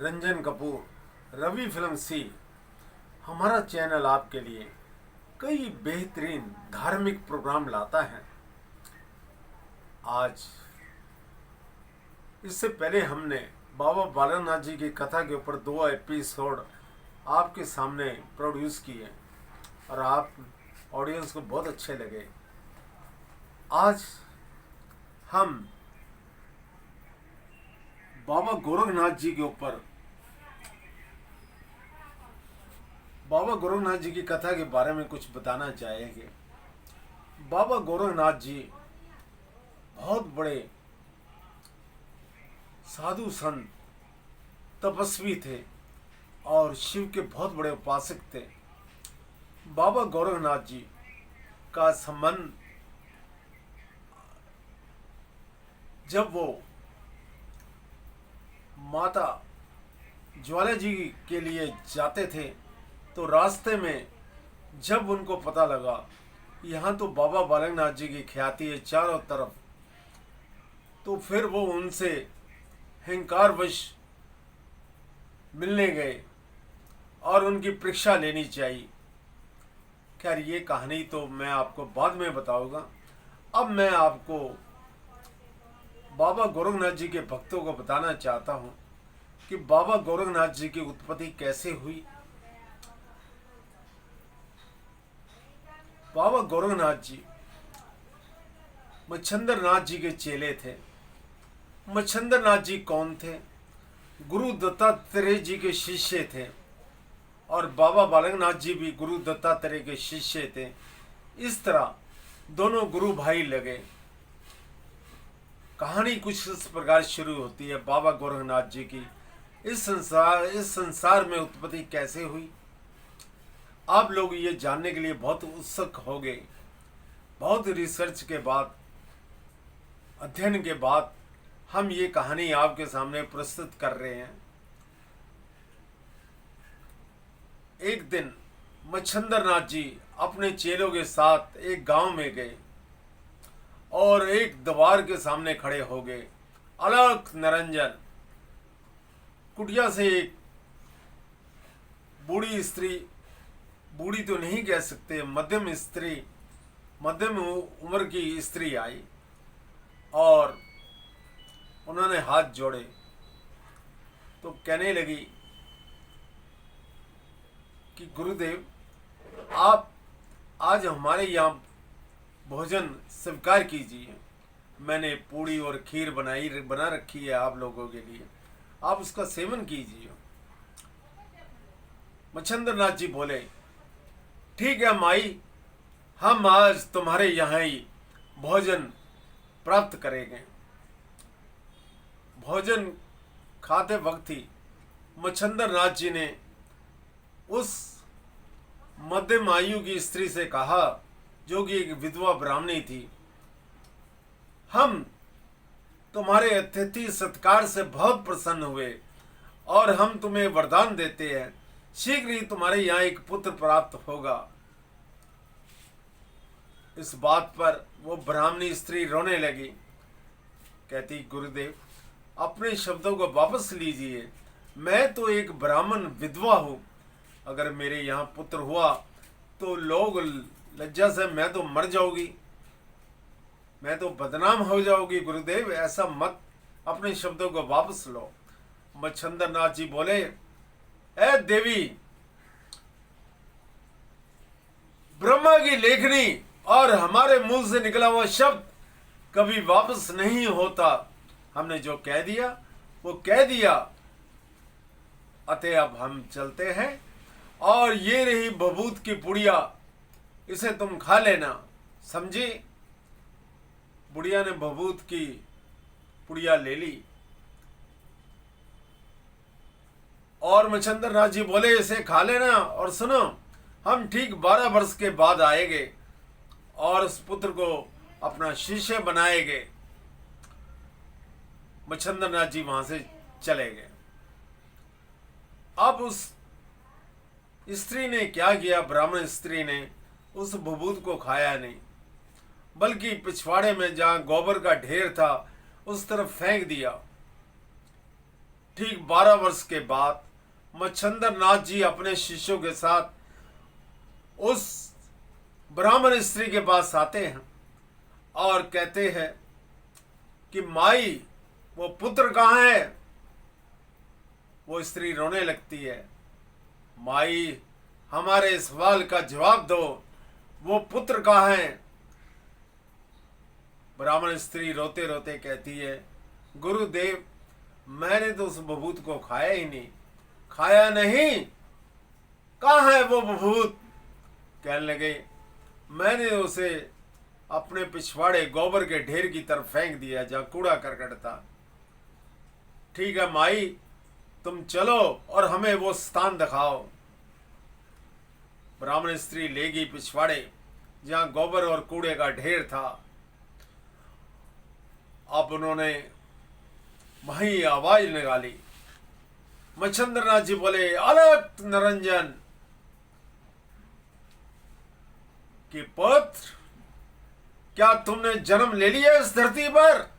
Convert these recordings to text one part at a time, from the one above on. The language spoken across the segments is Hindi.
रंजन कपूर, रवि फिल्म सी, हमारा चैनल आपके लिए कई बेहतरीन धार्मिक प्रोग्राम लाता है। आज इससे पहले हमने बाबा बालानाथ जी की कथा के ऊपर 2 एपिसोड आपके सामने प्रोड्यूस किए और आप ऑडियंस को बहुत अच्छे लगे। आज हम बाबा गोरखनाथ जी के ऊपर बाबा गोरखनाथ जी की कथा के बारे में कुछ बताना चाहेंगे। बाबा गोरखनाथ जी बहुत बड़े साधु संत तपस्वी थे और शिव के बहुत बड़े उपासक थे। बाबा गोरखनाथ जी का संबंध जब वो माता ज्वाला जी के लिए जाते थे तो रास्ते में जब उनको पता लगा यहाँ तो बाबा बालकनाथ जी की ख्याति है चारों तरफ, तो फिर वो उनसे अहंकारवश मिलने गए और उनकी परीक्षा लेनी चाहिए। खैर ये कहानी तो मैं आपको बाद में बताऊंगा। अब मैं आपको बाबा गोरखनाथ जी के भक्तों को बताना चाहता हूँ कि बाबा गोरखनाथ जी की उत्पत्ति कैसे हुई। बाबा गोरखनाथ जी मच्छंद्रनाथ जी के चेले थे। मच्छंद्रनाथ जी कौन थे? गुरु दत्तात्रेय जी के शिष्य थे और बाबा बालकनाथ जी भी गुरु दत्तात्रेय के शिष्य थे। इस तरह दोनों गुरु भाई लगे। कहानी कुछ इस प्रकार शुरू होती है बाबा गोरखनाथ जी की इस संसार में उत्पत्ति कैसे हुई। आप लोग ये जानने के लिए बहुत उत्सुक हो गए। बहुत रिसर्च के बाद, अध्ययन के बाद हम ये कहानी आपके सामने प्रस्तुत कर रहे हैं। एक दिन मच्छंद्रनाथ जी अपने चेलों के साथ एक गांव में गए और एक द्वार के सामने खड़े हो गए। अलख निरंजन कुटिया से एक बूढ़ी स्त्री, बूढ़ी तो नहीं कह सकते, मध्यम उम्र की स्त्री आई और उन्होंने हाथ जोड़े तो कहने लगी कि गुरुदेव आप आज हमारे यहाँ भोजन स्वीकार कीजिए। मैंने पूड़ी और खीर बना रखी है आप लोगों के लिए, आप उसका सेवन कीजिए। मच्छंद्रनाथ जी बोले ठीक है माई, हम आज तुम्हारे यहाँ ही भोजन प्राप्त करेंगे। भोजन खाते वक्त ही मच्छंद्रनाथ जी ने उस मध्यम आयु की स्त्री से कहा, जो कि एक विधवा ब्राह्मणी थी, हम तुम्हारे अतिथि सत्कार से बहुत प्रसन्न हुए और हम तुम्हें वरदान देते हैं, शीघ्र ही तुम्हारे यहाँ एक पुत्र प्राप्त होगा। इस बात पर वो ब्राह्मणी स्त्री रोने लगी। कहती गुरुदेव अपने शब्दों को वापस लीजिए, मैं तो एक ब्राह्मण विधवा हूँ। अगर मेरे यहाँ पुत्र हुआ तो लोग लज्जा से मैं तो मर जाऊंगी, मैं तो बदनाम हो जाऊंगी। गुरुदेव ऐसा मत, अपने शब्दों को वापस लो। मच्छंद्रनाथ जी बोले ए देवी, ब्रह्मा की लेखनी और हमारे मुंह से निकला हुआ शब्द कभी वापस नहीं होता। हमने जो कह दिया वो कह दिया, अतः अब हम चलते हैं। और ये रही बबूत की पुड़िया, इसे तुम खा लेना, समझी। बुढ़िया ने बबूत की पुड़िया ले ली और मच्छंद्रनाथ जी बोले इसे खा लेना और सुनो, हम ठीक 12 वर्ष के बाद आएंगे और उस पुत्र को अपना शिष्य बनाएंगे। मच्छंद्रनाथ जी वहां से चले गए। अब उस स्त्री ने क्या किया, ब्राह्मण स्त्री ने उस बबूत को खाया नहीं, बल्कि पिछवाड़े में जहां गोबर का ढेर था उस तरफ फेंक दिया। ठीक 12 वर्ष के बाद मच्छंदर नाथ जी अपने शिष्यों के साथ उस ब्राह्मण स्त्री के पास आते हैं और कहते हैं कि माई, वो पुत्र कहाँ है। वो स्त्री रोने लगती है, माई हमारे सवाल का जवाब दो, वो पुत्र कहाँ है। ब्राह्मण स्त्री रोते रोते कहती है, गुरुदेव मैंने तो उस बभूत को खाया ही नहीं। खाया नहीं? कहाँ है वो बभूत? कहने लगे, मैंने उसे अपने पिछवाड़े गोबर के ढेर की तरफ फेंक दिया जहाँ कूड़ा करकट था। ठीक है माई, तुम चलो और हमें वो स्थान दिखाओ। ब्राह्मण स्त्री ले गई पिछवाड़े जहाँ गोबर और कूड़े का ढेर था। अब उन्होंने वहीं आवाज निकाली। मच्छंद्र नाथ जी बोले, अलग निरंजन कि पुत्र, क्या तुमने जन्म ले लिया इस धरती पर?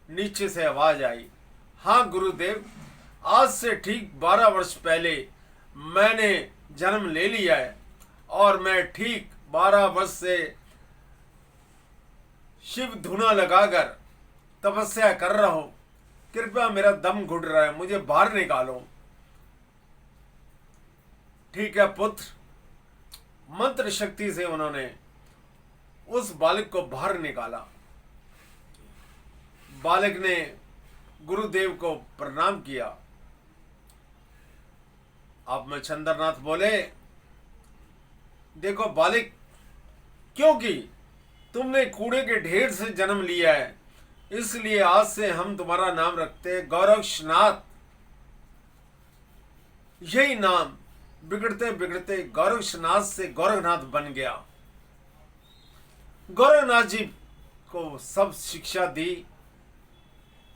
नीचे से आवाज आई, हाँ गुरुदेव, आज से ठीक 12 वर्ष पहले मैंने जन्म ले लिया है और मैं ठीक 12 वर्ष से शिव धुना लगाकर तपस्या कर रहा हूं। कृपया, मेरा दम घुट रहा है, मुझे बाहर निकालो। ठीक है पुत्र। मंत्र शक्ति से उन्होंने उस बालक को बाहर निकाला। बालक ने गुरुदेव को प्रणाम किया। अब मच्छंदर नाथ बोले, देखो बालक, क्योंकि तुमने कूड़े के ढेर से जन्म लिया है, इसलिए आज से हम तुम्हारा नाम रखते हैं गोरक्षनाथ। यही नाम बिगड़ते बिगड़ते गोरक्षनाथ से गोरखनाथ बन गया। गोरखनाथ जी को सब शिक्षा दी।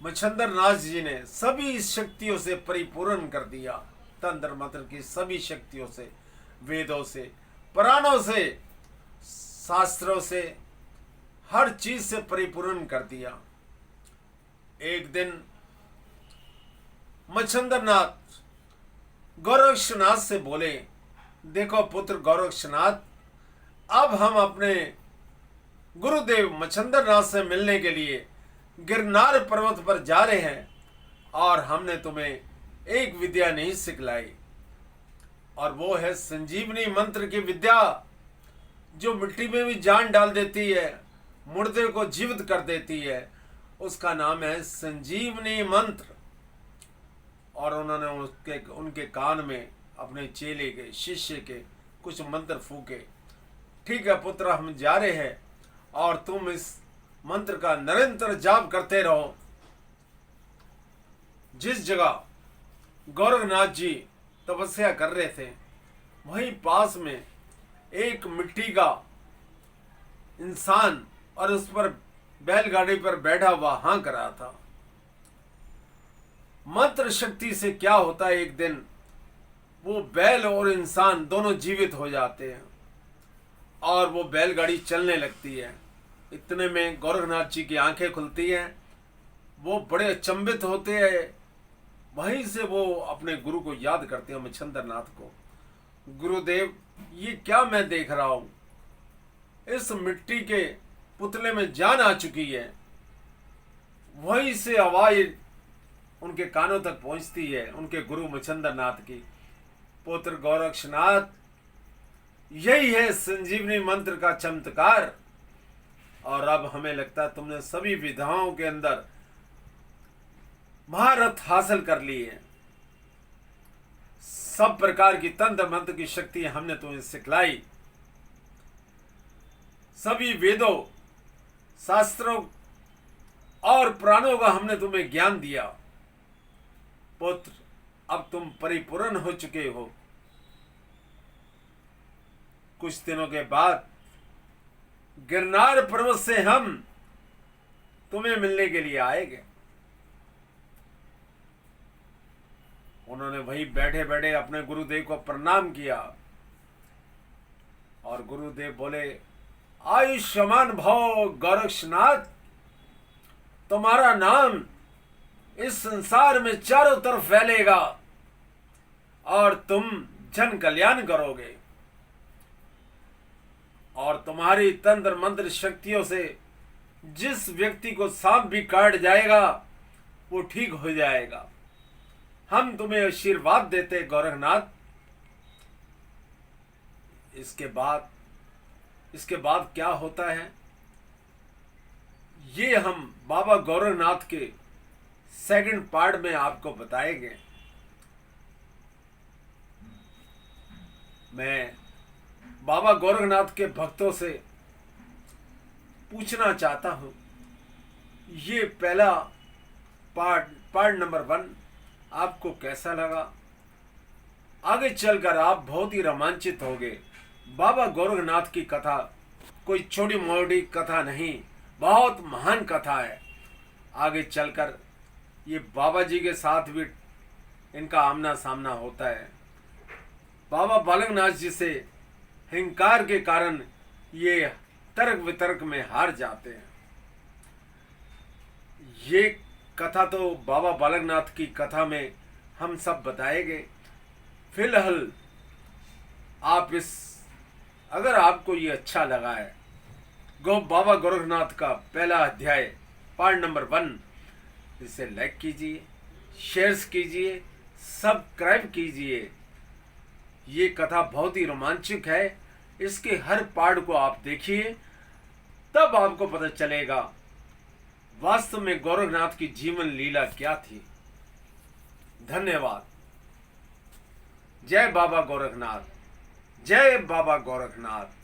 मच्छंदर नाथ जी ने सभी शक्तियों से परिपूर्ण कर दिया। तंत्र मंत्र की सभी शक्तियों से, वेदों से, पुराणों से, शास्त्रों से, हर चीज से परिपूर्ण कर दिया। एक दिन मच्छंदर नाथ गोरक्षनाथ से बोले, देखो पुत्र गोरक्षनाथ, अब हम अपने गुरुदेव मच्छंदर नाथ से मिलने के लिए गिरनार पर्वत पर जा रहे हैं और हमने तुम्हें एक विद्या नहीं सिखलाई, और वो है संजीवनी मंत्र की विद्या, जो मिट्टी में भी जान डाल देती है, मुर्दे को जीवित कर देती है। उसका नाम है संजीवनी मंत्र। और उन्होंने उनके कान में अपने चेले के, शिष्य के कुछ मंत्र फूके। ठीक है पुत्र, हम जा रहे हैं और तुम इस मंत्र का निरंतर जाप करते रहो। जिस जगह गोरखनाथ जी तपस्या कर रहे थे, वहीं पास में एक मिट्टी का इंसान और उस पर बैलगाड़ी पर बैठा हुआ हाँक रहा था। मंत्र शक्ति से क्या होता है, एक दिन वो बैल और इंसान दोनों जीवित हो जाते हैं और वो बैलगाड़ी चलने लगती है। इतने में गोरखनाथ जी की आंखें खुलती हैं। वो बड़े अचंभित होते हैं। वहीं से वो अपने गुरु को याद करते हैं, मच्छंदर नाथ को। गुरुदेव, ये क्या मैं देख रहा हूं? इस मिट्टी के पुतले में जान आ चुकी है। वहीं से आवाज उनके कानों तक पहुंचती है, उनके गुरु मच्छंदर नाथ की, पुत्र गोरक्षनाथ, यही है संजीवनी मंत्र का चमत्कार। और अब हमें लगता है तुमने सभी विधाओं के अंदर महारत हासिल कर ली है। सब प्रकार की तंत्र मंत्र की शक्ति हमने तुम्हें सिखलाई। सभी वेदों, शास्त्रों और पुराणों का हमने तुम्हें ज्ञान दिया। पुत्र, अब तुम परिपूर्ण हो चुके हो। कुछ दिनों के बाद गिरनार पर्वत से हम तुम्हें मिलने के लिए आएंगे। उन्होंने वहीं बैठे बैठे अपने गुरुदेव को प्रणाम किया और गुरुदेव बोले, आयुष्मान भव गोरक्षनाथ, तुम्हारा नाम इस संसार में चारों तरफ फैलेगा और तुम जन कल्याण करोगे और तुम्हारी तंत्र मंत्र शक्तियों से जिस व्यक्ति को सांप भी काट जाएगा वो ठीक हो जाएगा। हम तुम्हें आशीर्वाद देते गोरखनाथ। इसके बाद क्या होता है ये हम बाबा गोरखनाथ के सेकंड पार्ट में आपको बताएंगे। मैं बाबा गोरखनाथ के भक्तों से पूछना चाहता हूं, ये पहला पार्ट नंबर 1 आपको कैसा लगा? आगे चलकर आप बहुत ही रोमांचित होंगे। बाबा गोरखनाथ की कथा कोई छोटी मोटी कथा नहीं, बहुत महान कथा है। आगे चलकर ये बाबा जी के साथ भी इनका आमना सामना होता है। बाबा बालकनाथ जी से हिंकार के कारण ये तर्क वितर्क में हार जाते हैं। ये कथा तो बाबा बालकनाथ की कथा में हम सब बताएंगे। फिलहाल आप अगर आपको ये अच्छा लगा है बाबा गोरखनाथ का पहला अध्याय पार्ट नंबर 1, इसे लाइक कीजिए, शेयर्स कीजिए, सब्सक्राइब कीजिए। ये कथा बहुत ही रोमांचक है। इसके हर पार्ट को आप देखिए, तब आपको पता चलेगा वास्तव में गोरखनाथ की जीवन लीला क्या थी। धन्यवाद। जय बाबा गोरखनाथ, जय बाबा गोरखनाथ।